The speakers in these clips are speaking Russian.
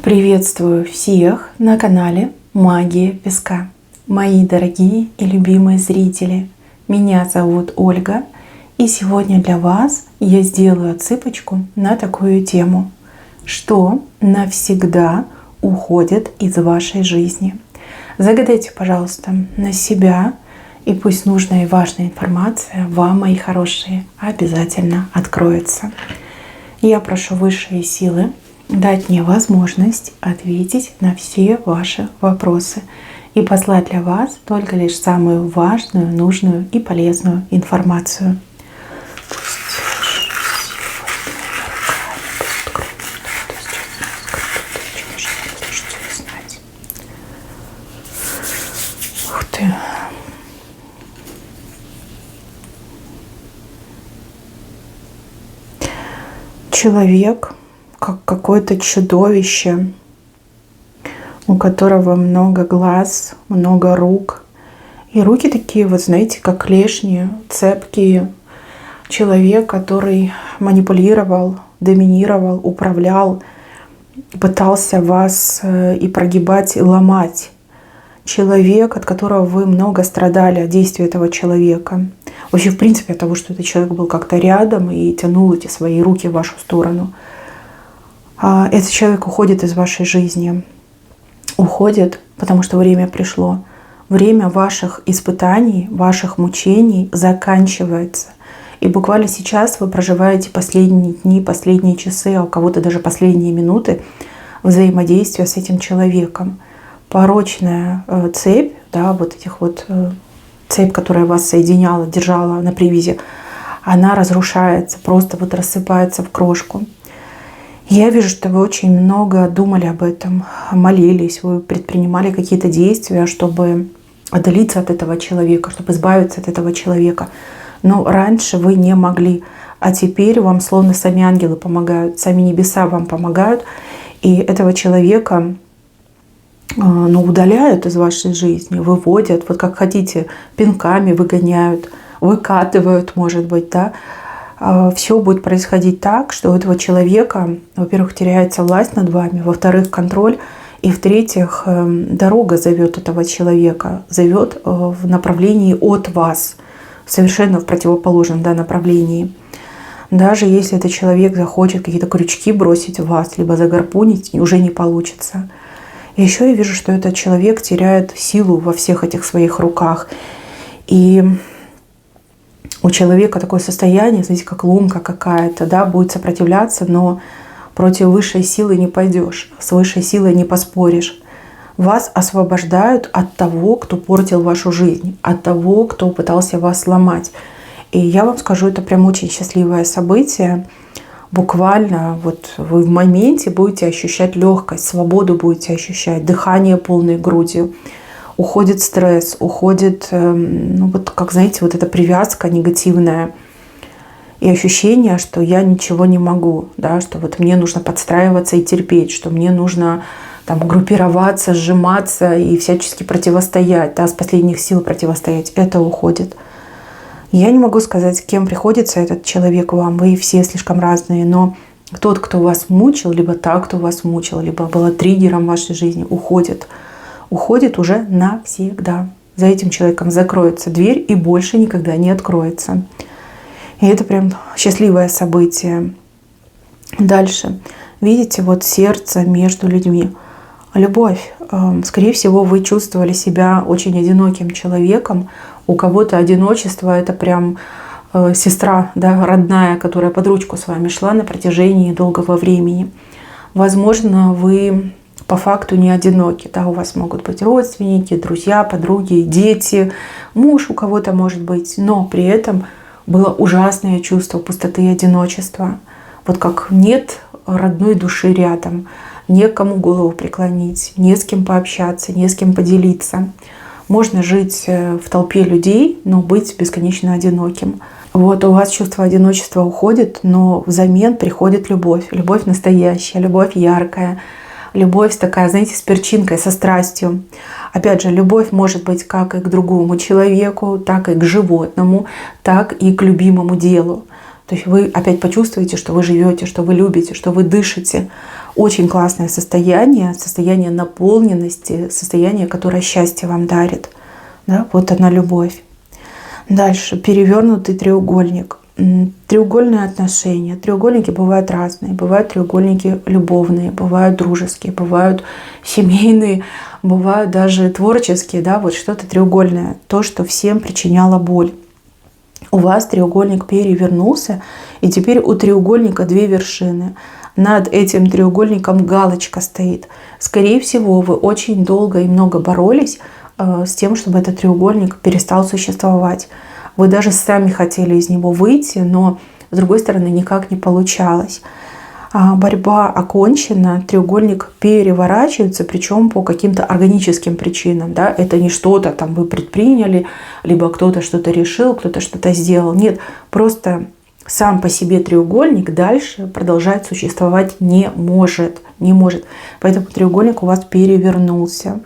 Приветствую всех на канале Магия Песка. Мои дорогие и любимые зрители, меня зовут Ольга, и сегодня для вас я сделаю отсыпочку на такую тему, что навсегда уходит из вашей жизни. Загадайте, пожалуйста, на себя, и пусть нужная и важная информация вам, мои хорошие, обязательно откроется. Я прошу высшие силы дать мне возможность ответить на все ваши вопросы и послать для вас только лишь самую важную, нужную и полезную информацию. Ух ты! Человек как какое-то чудовище, у которого много глаз, много рук. И руки такие, вот знаете, как клешни, цепкие. Человек, который манипулировал, доминировал, управлял, пытался вас и прогибать, и ломать. Человек, от которого вы много страдали от действия этого человека. Вообще, в принципе, от того, что этот человек был как-то рядом и тянул эти свои руки в вашу сторону. Этот человек уходит из вашей жизни. Уходит, потому что время пришло. Время ваших испытаний, ваших мучений заканчивается. И буквально сейчас вы проживаете последние дни, последние часы, а у кого-то даже последние минуты взаимодействия с этим человеком. Порочная цепь, да, вот этих вот цепь, которая вас соединяла, держала на привязи, она разрушается, просто вот рассыпается в крошку. Я вижу, что вы очень много думали об этом, молились, вы предпринимали какие-то действия, чтобы отдалиться от этого человека, чтобы избавиться от этого человека. Но раньше вы не могли, а теперь вам словно сами ангелы помогают, сами небеса вам помогают, и этого человека удаляют из вашей жизни, выводят, вот как хотите, пинками выгоняют, выкатывают, может быть, да. Все будет происходить так, что у этого человека, во-первых, теряется власть над вами, во-вторых, контроль, и в-третьих, дорога зовет этого человека, зовет в направлении от вас, совершенно в противоположном, да, направлении. Даже если этот человек захочет какие-то крючки бросить в вас, либо загарпунить, уже не получится. И еще я вижу, что этот человек теряет силу во всех этих своих руках. И у человека такое состояние, знаете, как ломка какая-то, да, будет сопротивляться, но против высшей силы не пойдешь, с высшей силой не поспоришь. Вас освобождают от того, кто портил вашу жизнь, от того, кто пытался вас сломать. И я вам скажу, это прям очень счастливое событие. Буквально вот вы в моменте будете ощущать легкость, свободу будете ощущать, дыхание полной грудью. Уходит стресс, уходит, вот как, знаете, вот эта привязка негативная и ощущение, что я ничего не могу, да, что вот мне нужно подстраиваться и терпеть, что мне нужно там группироваться, сжиматься и всячески противостоять, да, с последних сил противостоять. Это уходит. Я не могу сказать, кем приходится этот человек вам, вы все слишком разные, но тот, кто вас мучил, либо та, кто вас мучил, либо была триггером в вашей жизни, уходит. Уходит уже навсегда. За этим человеком закроется дверь и больше никогда не откроется. И это прям счастливое событие. Дальше. Видите, вот сердце между людьми. Любовь. Скорее всего, вы чувствовали себя очень одиноким человеком. У кого-то одиночество — это прям сестра, да, родная, которая под ручку с вами шла на протяжении долгого времени. Возможно, вы по факту не одиноки. Да, у вас могут быть родственники, друзья, подруги, дети, муж у кого-то может быть. Но при этом было ужасное чувство пустоты и одиночества. Вот как нет родной души рядом, не к кому голову преклонить, не с кем пообщаться, не с кем поделиться. Можно жить в толпе людей, но быть бесконечно одиноким. Вот у вас чувство одиночества уходит, но взамен приходит любовь. Любовь настоящая, любовь яркая. Любовь такая, знаете, с перчинкой, со страстью. Опять же, любовь может быть как и к другому человеку, так и к животному, так и к любимому делу. То То есть вы опять почувствуете, что вы живете, что вы любите, что вы дышите. Очень классное состояние, состояние наполненности, состояние, которое счастье вам дарит. Да? Вот она любовь. Дальше перевернутый треугольник. Треугольные отношения. Треугольники бывают разные. Бывают треугольники любовные, бывают дружеские, бывают семейные, бывают даже творческие. Да? Вот что-то треугольное. То, что всем причиняло боль. У вас треугольник перевернулся, и теперь у треугольника две вершины. Над этим треугольником галочка стоит. Скорее всего, вы очень долго и много боролись с тем, чтобы этот треугольник перестал существовать. Вы даже сами хотели из него выйти, но, с другой стороны, никак не получалось. Борьба окончена, треугольник переворачивается, причем по каким-то органическим причинам. Да? Это не что-то там вы предприняли, либо кто-то что-то решил, кто-то что-то сделал. Нет, просто сам по себе треугольник дальше продолжать существовать не может. Не может. Поэтому треугольник у вас перевернулся.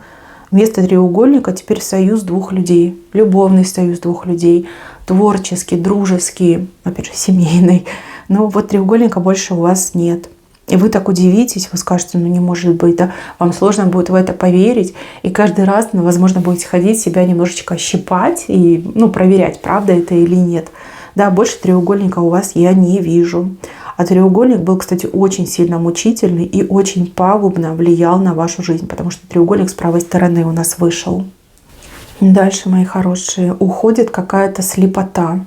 Вместо треугольника теперь союз двух людей. Любовный союз двух людей. Творческий, дружеский, опять же, семейный. Но вот треугольника больше у вас нет. И вы так удивитесь, вы скажете, ну не может быть, да? Вам сложно будет в это поверить. И каждый раз, возможно, будете ходить, себя немножечко щипать и проверять, правда это или нет. Да, больше треугольника у вас я не вижу. А треугольник был, кстати, очень сильно мучительный и очень пагубно влиял на вашу жизнь, потому что треугольник с правой стороны у нас вышел. Дальше, мои хорошие, уходит какая-то слепота.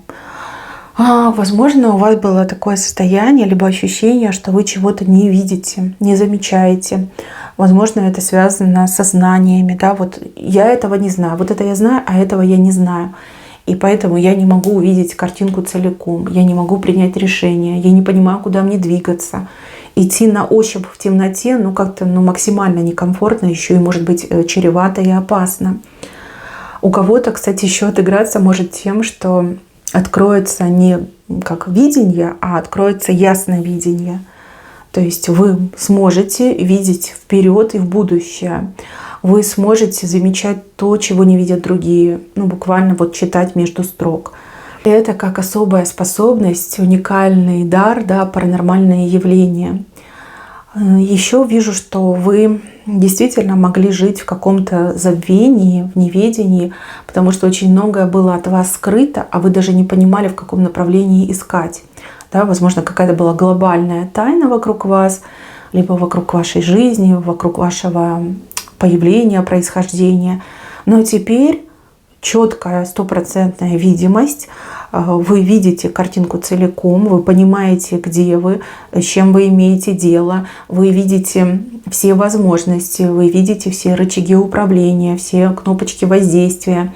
Возможно, у вас было такое состояние, либо ощущение, что вы чего-то не видите, не замечаете. Возможно, это связано со знаниями. Да? Вот я этого не знаю, вот это я знаю, а этого я не знаю. И поэтому я не могу увидеть картинку целиком, я не могу принять решение, я не понимаю, куда мне двигаться. Идти на ощупь в темноте, как-то максимально некомфортно, еще и может быть чревато и опасно. У кого-то, кстати, еще отыграться может тем, что откроется не как видение, а откроется ясное видение. То есть вы сможете видеть вперед и в будущее. Вы сможете замечать то, чего не видят другие. Буквально читать между строк. Это как особая способность, уникальный дар, да, паранормальное явление. Еще вижу, что вы действительно могли жить в каком-то забвении, в неведении, потому что очень многое было от вас скрыто, а вы даже не понимали, в каком направлении искать. Да, возможно, какая-то была глобальная тайна вокруг вас, либо вокруг вашей жизни, вокруг вашего появления, происхождения. Но теперь четкая, стопроцентная видимость. Вы видите картинку целиком, вы понимаете, где вы, с чем вы имеете дело, вы видите все возможности, вы видите все рычаги управления, все кнопочки воздействия.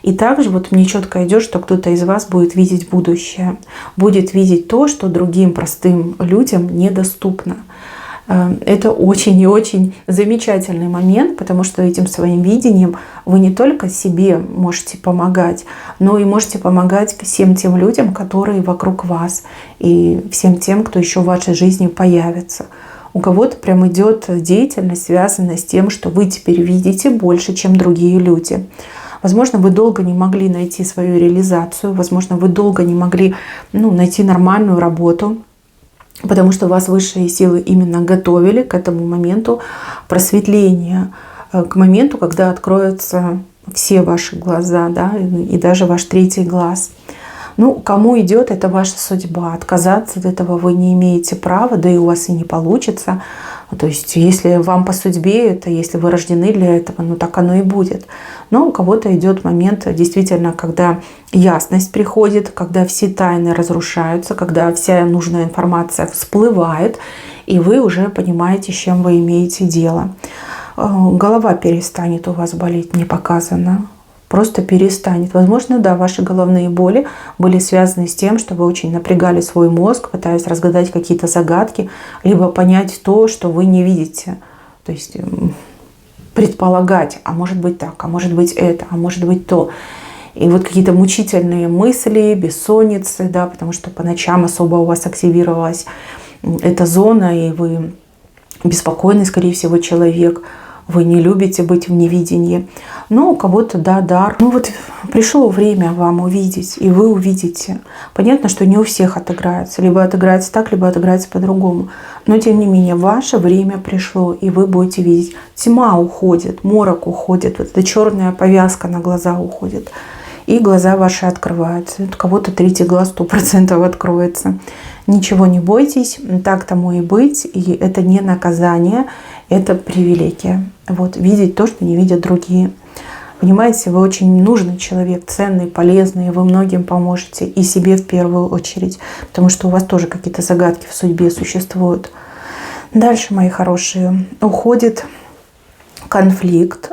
И также мне четко идет, что кто-то из вас будет видеть будущее, будет видеть то, что другим простым людям недоступно. Это очень и очень замечательный момент, потому что этим своим видением вы не только себе можете помогать, но и можете помогать всем тем людям, которые вокруг вас, и всем тем, кто еще в вашей жизни появится. У кого-то прям идет деятельность, связанная с тем, что вы теперь видите больше, чем другие люди. Возможно, вы долго не могли найти свою реализацию, возможно, вы долго не могли найти нормальную работу, потому что вас высшие силы именно готовили к этому моменту просветления, к моменту, когда откроются все ваши глаза, да, и даже ваш третий глаз. Кому идет, это ваша судьба. Отказаться от этого вы не имеете права, да и у вас и не получится. То есть, если вам по судьбе это, если вы рождены для этого, так оно и будет. Но у кого-то идет момент, действительно, когда ясность приходит, когда все тайны разрушаются, когда вся нужная информация всплывает, и вы уже понимаете, с чем вы имеете дело. Голова перестанет у вас болеть, не показано. Просто перестанет. Возможно, да, ваши головные боли были связаны с тем, что вы очень напрягали свой мозг, пытаясь разгадать какие-то загадки, либо понять то, что вы не видите. То есть предполагать, а может быть так, а может быть это, а может быть то. И какие-то мучительные мысли, бессонницы, да, потому что по ночам особо у вас активировалась эта зона, и вы беспокойный, скорее всего, человек. Вы не любите быть в невидении. Но у кого-то, да, дар. Ну вот пришло время вам увидеть, и вы увидите. Понятно, что не у всех отыграется. Либо отыграется так, либо отыграется по-другому. Но тем не менее, ваше время пришло, и вы будете видеть. Тьма уходит, морок уходит, вот эта черная повязка на глаза уходит. И глаза ваши открываются. У кого-то третий глаз 100% откроется. Ничего не бойтесь, так тому и быть. И это не наказание, это привилегия. Вот, видеть то, что не видят другие. Понимаете, вы очень нужный человек, ценный, полезный, и вы многим поможете, и себе в первую очередь, потому что у вас тоже какие-то загадки в судьбе существуют. Дальше, мои хорошие, уходит конфликт,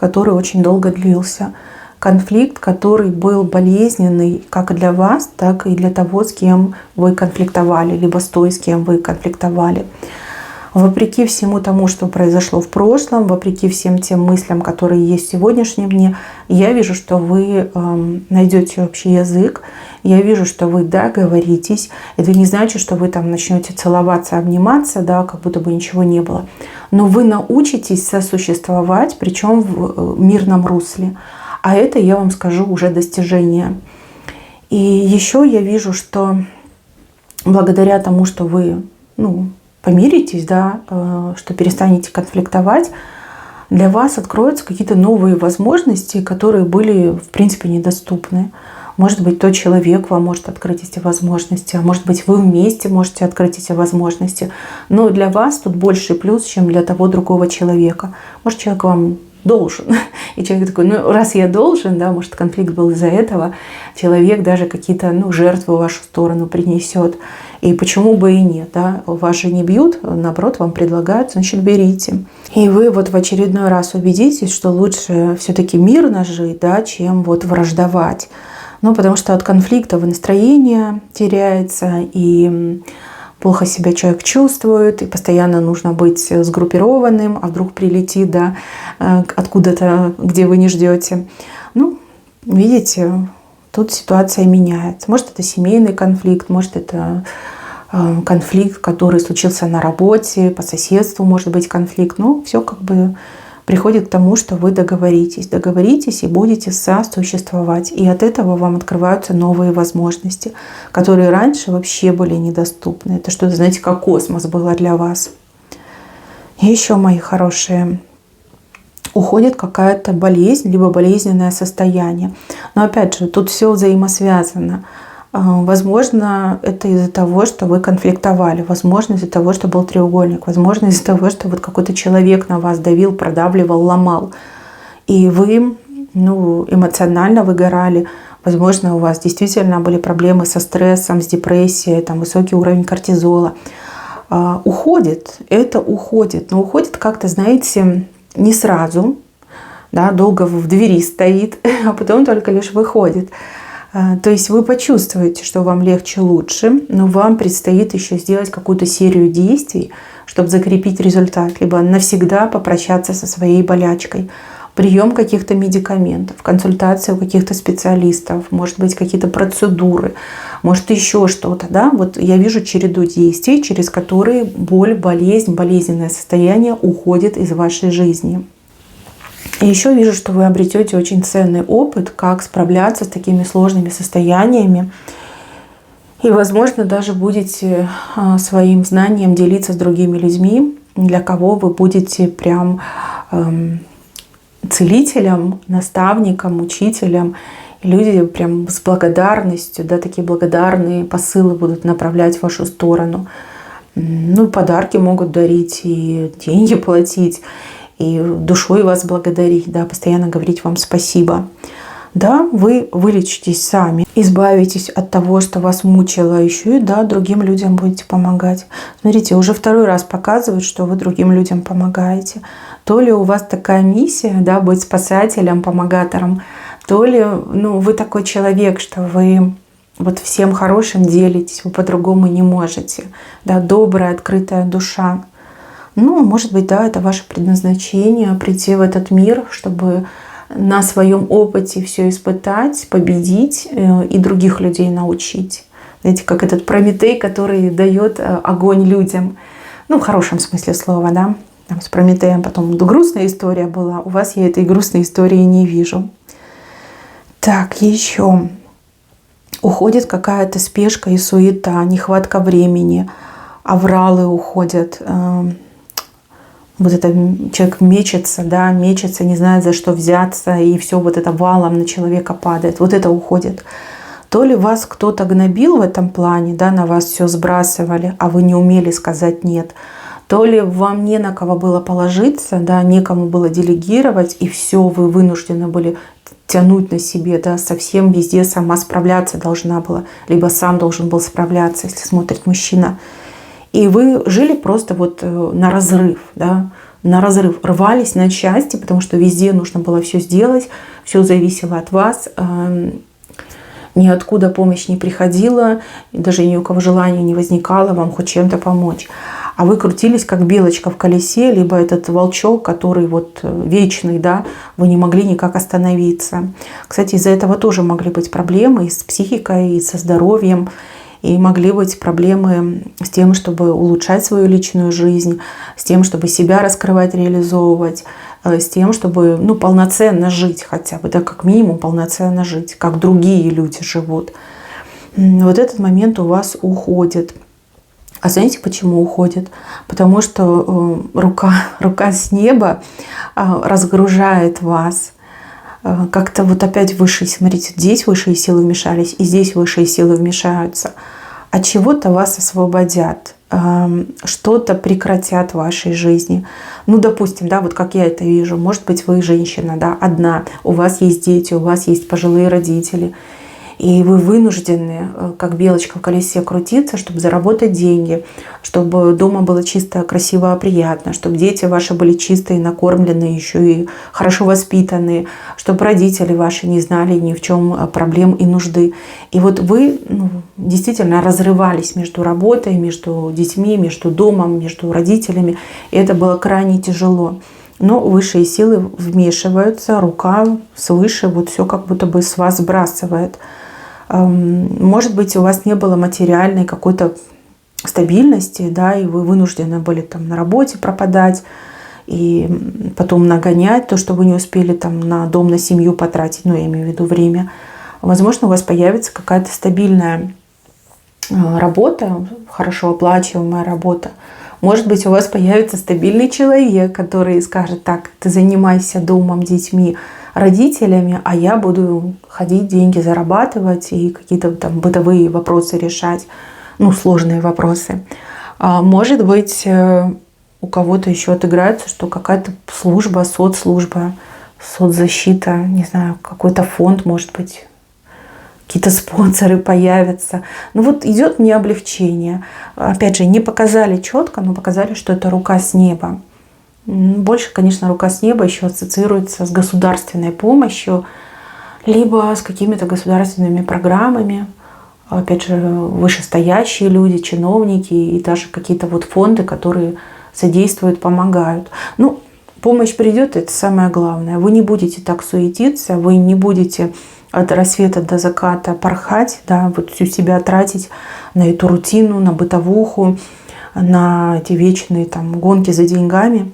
который очень долго длился. Конфликт, который был болезненный как для вас, так и для того, с кем вы конфликтовали, либо с той, с кем вы конфликтовали. Вопреки всему тому, что произошло в прошлом, вопреки всем тем мыслям, которые есть в сегодняшнем дне, я вижу, что вы найдете общий язык, я вижу, что вы договоритесь. Это не значит, что вы там начнете целоваться, обниматься, да, как будто бы ничего не было. Но вы научитесь сосуществовать, причем в мирном русле. А это, я вам скажу, уже достижение. И еще я вижу, что благодаря тому, что вы, помиритесь, да, что перестанете конфликтовать, для вас откроются какие-то новые возможности, которые были, в принципе, недоступны. Может быть, тот человек вам может открыть эти возможности, а может быть, вы вместе можете открыть эти возможности. Но для вас тут больше плюс, чем для того другого человека. Может, человек вам должен. И человек такой, раз я должен, да, может, конфликт был из-за этого, человек даже какие-то, жертвы в вашу сторону принесет. И почему бы и нет, да? Вас же не бьют, наоборот, вам предлагают, значит, берите. И вы вот в очередной раз убедитесь, что лучше все-таки мирно жить, да, чем вот враждовать. Потому что от конфликтов настроение теряется, и плохо себя человек чувствует, и постоянно нужно быть сгруппированным, а вдруг прилетит, да, откуда-то, где вы не ждете. Видите, тут ситуация меняется. Может, это семейный конфликт, может, это конфликт, который случился на работе, по соседству может быть конфликт. Все как бы приходит к тому, что вы договоритесь и будете сосуществовать. И от этого вам открываются новые возможности, которые раньше вообще были недоступны. Это что-то, знаете, как космос было для вас. И еще, мои хорошие, уходит какая-то болезнь, либо болезненное состояние. Но опять же, тут все взаимосвязано. Возможно, это из-за того, что вы конфликтовали. Возможно, из-за того, что был треугольник. Возможно, из-за того, что вот какой-то человек на вас давил, продавливал, ломал. И вы эмоционально выгорали. Возможно, у вас действительно были проблемы со стрессом, с депрессией, там высокий уровень кортизола. Уходит, это уходит. Но уходит как-то, знаете, не сразу. Да, долго в двери стоит, а потом только лишь выходит. То есть вы почувствуете, что вам легче, лучше, но вам предстоит еще сделать какую-то серию действий, чтобы закрепить результат, либо навсегда попрощаться со своей болячкой. Прием каких-то медикаментов, консультация у каких-то специалистов, может быть, какие-то процедуры, может, еще что-то. Да? Вот я вижу череду действий, через которые боль, болезнь, болезненное состояние уходит из вашей жизни. И еще вижу, что вы обретете очень ценный опыт, как справляться с такими сложными состояниями. И, возможно, даже будете своим знанием делиться с другими людьми, для кого вы будете прям целителем, наставником, учителем. И люди прям с благодарностью, да, такие благодарные посылы будут направлять в вашу сторону. Подарки могут дарить, и деньги платить, и душой вас благодарить, да, постоянно говорить вам спасибо. Да, вы вылечитесь сами, избавитесь от того, что вас мучило, еще и да, другим людям будете помогать. Смотрите, уже второй раз показывают, что вы другим людям помогаете. То ли у вас такая миссия, да, быть спасателем, помогатором, то ли вы такой человек, что вы вот всем хорошим делитесь, вы по-другому не можете. Да, добрая, открытая душа. Может быть, да, это ваше предназначение прийти в этот мир, чтобы на своем опыте все испытать, победить и других людей научить. Знаете, как этот Прометей, который дает огонь людям. В хорошем смысле слова, да. Там с Прометеем потом грустная история была. У вас я этой грустной истории не вижу. Так, еще. Уходит какая-то спешка и суета, нехватка времени, авралы уходят. Вот это человек мечется, да, мечется, не знает, за что взяться, и все вот это валом на человека падает. Вот это уходит. То ли вас кто-то гнобил в этом плане, да, на вас все сбрасывали, а вы не умели сказать «нет», то ли вам не на кого было положиться, да, некому было делегировать, и все, вы вынуждены были тянуть на себе, да, совсем везде сама справляться должна была, либо сам должен был справляться, если смотрит мужчина. И вы жили просто вот на разрыв, да, на разрыв, рвались на части, потому что везде нужно было все сделать, все зависело от вас, ниоткуда помощь не приходила, даже ни у кого желания не возникало вам хоть чем-то помочь. А вы крутились как белочка в колесе, либо этот волчок, который вот вечный, да, вы не могли никак остановиться. Кстати, из-за этого тоже могли быть проблемы и с психикой, и со здоровьем, и могли быть проблемы с тем, чтобы улучшать свою личную жизнь, с тем, чтобы себя раскрывать, реализовывать, с тем, чтобы, ну, полноценно жить хотя бы, да, как минимум полноценно жить, как другие люди живут. Вот этот момент у вас уходит. А знаете, почему уходит? Потому что рука с неба разгружает вас. Как-то вот опять высшие, смотрите, здесь высшие силы вмешались, и здесь высшие силы вмешаются. От чего-то вас освободят, что-то прекратят в вашей жизни. Ну, допустим, да, вот как я это вижу, может быть, вы женщина, да, одна, у вас есть дети, у вас есть пожилые родители, и вы вынуждены, как белочка в колесе, крутиться, чтобы заработать деньги, чтобы дома было чисто, красиво, приятно, чтобы дети ваши были чистые, накормленные, еще и хорошо воспитанные, чтобы родители ваши не знали ни в чем проблем и нужды. И вот вы, ну, действительно разрывались между работой, между детьми, между домом, между родителями. И это было крайне тяжело. Но высшие силы вмешиваются, рука свыше, вот все как будто бы с вас сбрасывает. Может быть, у вас не было материальной какой-то стабильности, да, и вы вынуждены были там на работе пропадать, и потом нагонять то, что вы не успели там на дом, на семью потратить, ну, я имею в виду время. Возможно, у вас появится какая-то стабильная работа, хорошо оплачиваемая работа. Может быть, у вас появится стабильный человек, который скажет: так, ты занимайся домом, детьми, родителями, а я буду ходить, деньги зарабатывать и какие-то там бытовые вопросы решать, ну, сложные вопросы. Может быть, у кого-то еще отыграется, что какая-то служба, соцслужба, соцзащита, не знаю, какой-то фонд, может быть, какие-то спонсоры появятся. Ну вот идет мне облегчение. Опять же, не показали четко, но показали, что это рука с неба. Больше, конечно, рука с неба еще ассоциируется с государственной помощью, либо с какими-то государственными программами. Опять же, вышестоящие люди, чиновники и даже какие-то вот фонды, которые содействуют, помогают. Ну, помощь придет, это самое главное. Вы не будете так суетиться, вы не будете от рассвета до заката порхать, да, вот всю себя тратить на эту рутину, на бытовуху, на эти вечные там гонки за деньгами.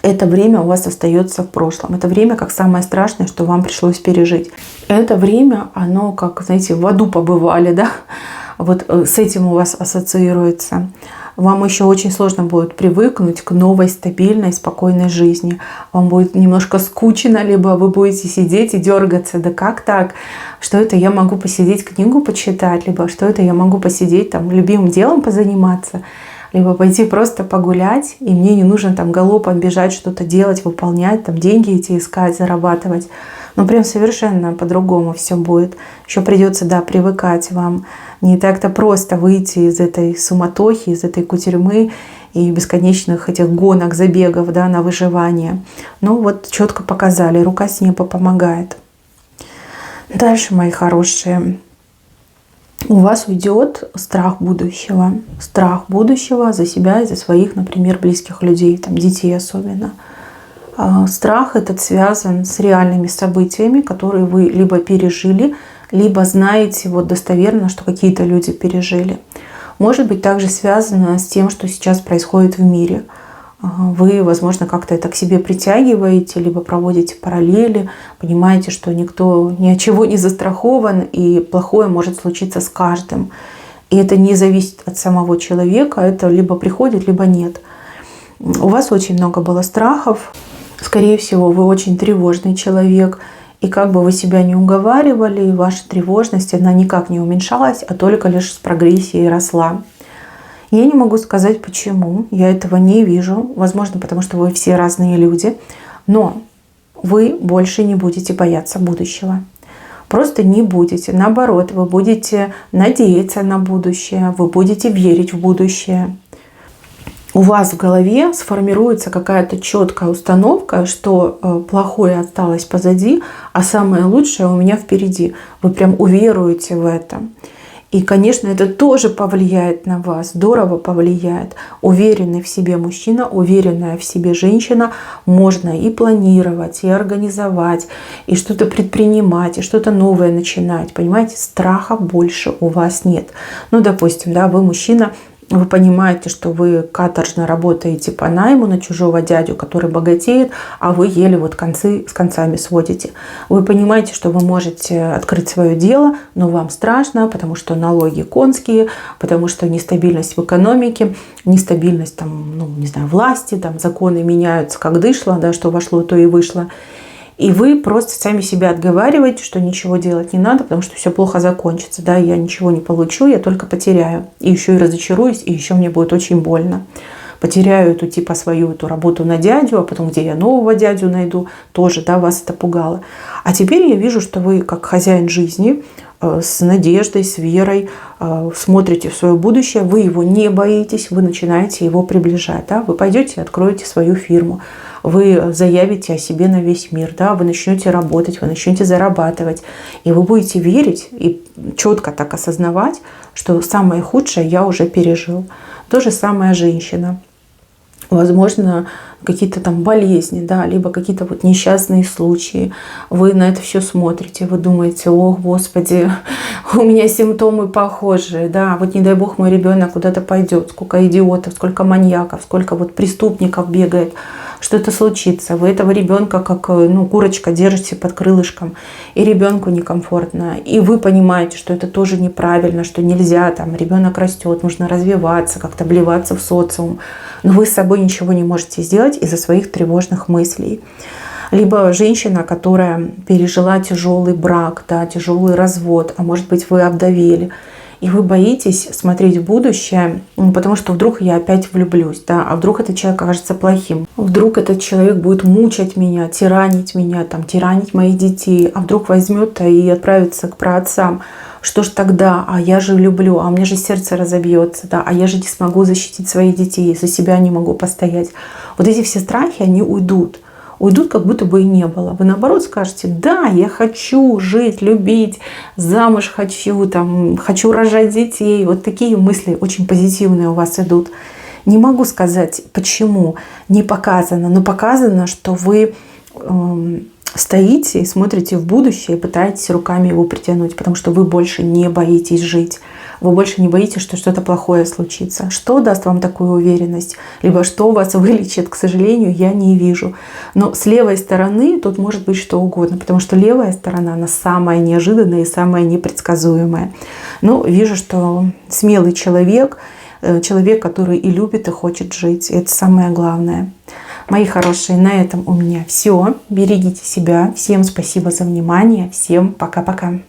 Это время у вас остается в прошлом. Это время как самое страшное, что вам пришлось пережить. Это время, оно как, знаете, в аду побывали, да? Вот с этим у вас ассоциируется. Вам еще очень сложно будет привыкнуть к новой, стабильной, спокойной жизни. Вам будет немножко скучно, либо вы будете сидеть и дергаться. Да как так? Что это я могу посидеть, книгу почитать, либо что это я могу посидеть, там, любимым делом позаниматься, либо пойти просто погулять, и мне не нужно там галопом бежать, что-то делать, выполнять, там деньги эти искать, зарабатывать. Ну, прям совершенно по-другому все будет. Еще придется, да, привыкать вам. Не так-то просто выйти из этой суматохи, из этой кутерьмы и бесконечных этих гонок, забегов, да, на выживание. Ну, вот четко показали, рука с неба помогает. Дальше, мои хорошие, у вас уйдет страх будущего. Страх будущего за себя и за своих, например, близких людей, там, детей особенно. Страх этот связан с реальными событиями, которые вы либо пережили, либо знаете вот достоверно, что какие-то люди пережили. Может быть также связано с тем, что сейчас происходит в мире. Вы, возможно, как-то это к себе притягиваете, либо проводите параллели, понимаете, что никто ни от чего не застрахован, и плохое может случиться с каждым. И это не зависит от самого человека, это либо приходит, либо нет. У вас очень много было страхов, скорее всего, вы очень тревожный человек, и как бы вы себя не уговаривали, ваша тревожность, она никак не уменьшалась, а только лишь с прогрессией росла. Я не могу сказать почему, я этого не вижу. Возможно, потому что вы все разные люди. Но вы больше не будете бояться будущего. Просто не будете. Наоборот, вы будете надеяться на будущее, вы будете верить в будущее. У вас в голове сформируется какая-то четкая установка, что плохое осталось позади, а самое лучшее у меня впереди. Вы прям уверуете в это. И, конечно, это тоже повлияет на вас, здорово повлияет. Уверенный в себе мужчина, уверенная в себе женщина можно и планировать, и организовать, и что-то предпринимать, и что-то новое начинать. Понимаете, страха больше у вас нет. Ну, допустим, да, вы мужчина, вы понимаете, что вы каторжно работаете по найму на чужого дядю, который богатеет, а вы еле вот концы с концами сводите. Вы понимаете, что вы можете открыть свое дело, но вам страшно, потому что налоги конские, потому что нестабильность в экономике, нестабильность там, ну, не знаю, власти, там законы меняются как дышло, да, что вошло, то и вышло. И вы просто сами себя отговариваете, что ничего делать не надо, потому что все плохо закончится. Да, я ничего не получу, я только потеряю. И еще и разочаруюсь, и еще мне будет очень больно. Потеряю эту типа свою эту работу на дядю, а потом где я нового дядю найду, тоже, да, вас это пугало. А теперь я вижу, что вы как хозяин жизни, с надеждой, с верой смотрите в свое будущее, вы его не боитесь, вы начинаете его приближать. Да? Вы пойдете и откроете свою фирму, вы заявите о себе на весь мир, да? Вы начнете работать, вы начнете зарабатывать, и вы будете верить и четко так осознавать, что самое худшее я уже пережил. То же самое женщина. Возможно, какие-то там болезни, да, либо какие-то вот несчастные случаи. Вы на это все смотрите, вы думаете: о, Господи, у меня симптомы похожие, да, вот не дай Бог мой ребенок куда-то пойдет, сколько идиотов, сколько маньяков, сколько вот преступников бегает, что-то случится. Вы этого ребенка как, ну, курочка держите под крылышком, и ребенку некомфортно, и вы понимаете, что это тоже неправильно, что нельзя, там, ребенок растет, нужно развиваться, как-то вливаться в социум, но вы с собой ничего не можете сделать из-за своих тревожных мыслей. Либо женщина, которая пережила тяжелый брак, да, тяжелый развод, а может быть, вы овдовели, и вы боитесь смотреть в будущее, потому что вдруг я опять влюблюсь, да, а вдруг этот человек окажется плохим, вдруг этот человек будет мучать меня, там, тиранить моих детей, а вдруг возьмет и отправится к праотцам. Что ж тогда? А я же люблю, а у меня же сердце разобьется, да, а я же не смогу защитить своих детей, за себя не могу постоять. Вот эти все страхи, они уйдут. Уйдут, как будто бы и не было. Вы наоборот скажете: да, я хочу жить, любить, замуж хочу, там, хочу рожать детей. Вот такие мысли очень позитивные у вас идут. Не могу сказать, почему не показано, но показано, что вы стоите и смотрите в будущее и пытаетесь руками его притянуть, потому что вы больше не боитесь жить. Вы больше не боитесь, что что-то плохое случится. Что даст вам такую уверенность? Либо что вас вылечит, к сожалению, я не вижу. Но с левой стороны тут может быть что угодно, потому что левая сторона, она самая неожиданная и самая непредсказуемая. Но вижу, что смелый человек, человек, который и любит, и хочет жить. Это самое главное. Мои хорошие, на этом у меня все. Берегите себя. Всем спасибо за внимание. Всем пока-пока.